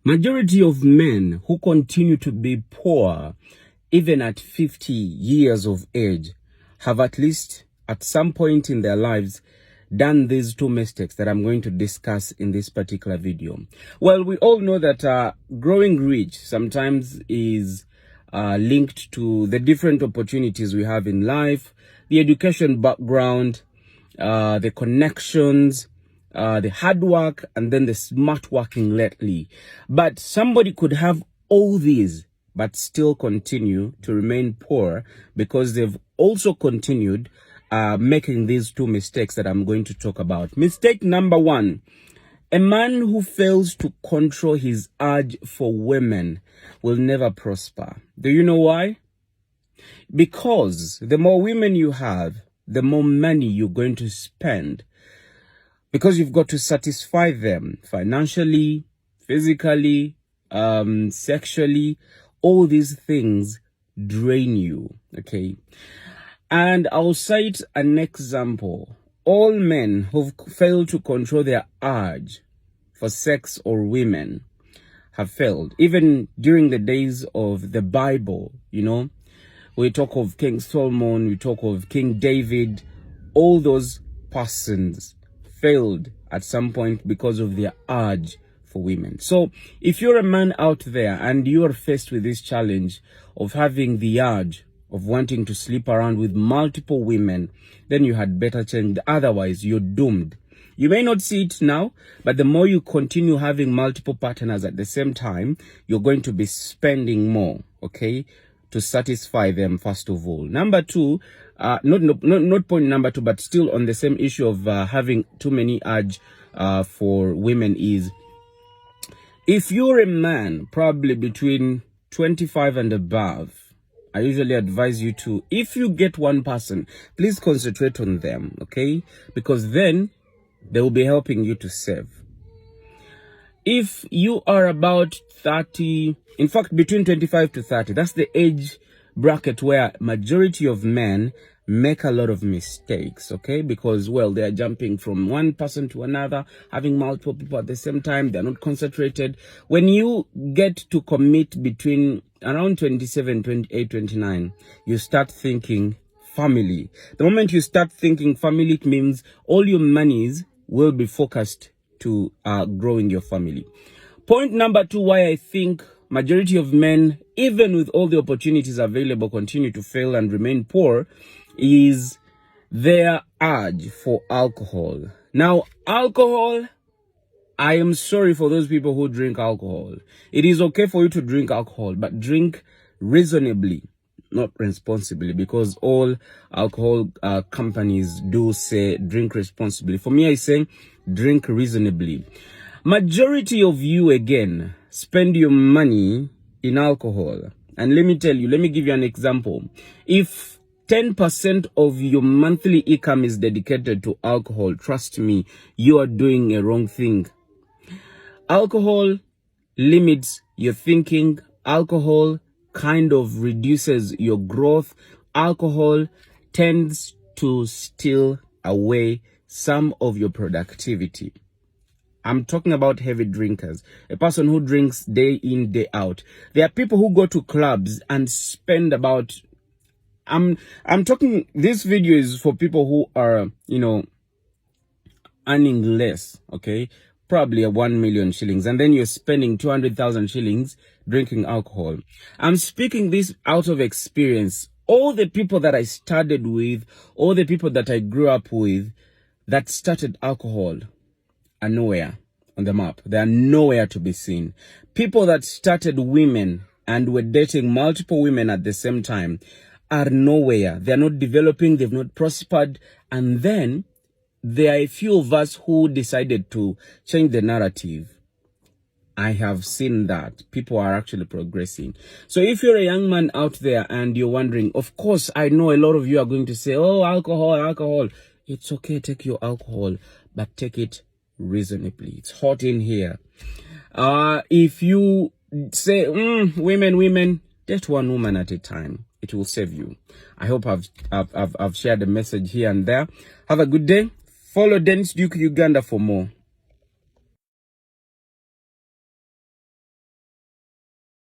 Majority of men who continue to be poor, even at 50 years of age, have at least at some point in their lives done these two mistakes that I'm going to discuss in this particular video. Well, we all know that growing rich sometimes is linked to the different opportunities we have in life, the education background, the connections, the hard work, and then the smart working lately. But somebody could have all these but still continue to remain poor because they've also continued making these two mistakes that I'm going to talk about. Mistake number one: a man who fails to control his urge for women will never prosper. Do you know why? Because the more women you have, the more money you're going to spend. Because you've got to satisfy them financially, physically, sexually. All these things drain you, okay? And I'll cite an example. All men who've failed to control their urge for sex or women have failed. Even during the days of the Bible, you know, we talk of King Solomon, we talk of King David. All those persons failed at some point because of their urge for women. So if you're a man out there and you are faced with this challenge of having the urge of wanting to sleep around with multiple women, then you had better change. Otherwise, you're doomed. You may not see it now, but the more you continue having multiple partners at the same time, you're going to be spending more, okay, to satisfy them, first of all. Number two, not point number two, but still on the same issue of having too many urge for women is, if you're a man, probably between 25 and above, I usually advise you to, if you get one person, please concentrate on them, okay? Because then they will be helping you to save. If you are about 30, in fact, between 25 to 30, that's the age bracket where majority of men make a lot of mistakes, okay? Because, well, they are jumping from one person to another, having multiple people at the same time. They're not concentrated. When you get to commit between around 27, 28, 29, you start thinking family. The moment you start thinking family, it means all your monies will be focused to growing your family. Point number two, why I think majority of men, even with all the opportunities available, continue to fail and remain poor, is their urge for alcohol. Now, alcohol, I am sorry for those people who drink alcohol. It is okay for you to drink alcohol, but drink reasonably, not responsibly, because all alcohol companies do say drink responsibly. For me, I say drink reasonably. Majority of you, again, spend your money in alcohol. And let me tell you, let me give you an example. If 10% of your monthly income is dedicated to alcohol, trust me, you are doing a wrong thing. Alcohol limits your thinking. Alcohol kind of reduces your growth. Alcohol tends to steal away some of your productivity. I'm talking about heavy drinkers, a person who drinks day in, day out. There are people who go to clubs and spend about, I'm talking, this video is for people who are, you know, earning less, okay? Probably 1 million shillings, and then you're spending 200,000 shillings drinking alcohol. I'm speaking this out of experience. All the people that I studied with, all the people that I grew up with that started alcohol are nowhere on the map. They are nowhere to be seen. People that started women and were dating multiple women at the same time are nowhere. They are not developing, they've not prospered. And then there are a few of us who decided to change the narrative. I have seen that people are actually progressing. So if you're a young man out there and you're wondering, of course, I know a lot of you are going to say, oh, alcohol, alcohol. It's okay, take your alcohol, but take it reasonably. It's hot in here. If you say, women, date one woman at a time. It will save you. I hope I've shared a message here and there. Have a good day. Follow Dennis Duke Uganda for more.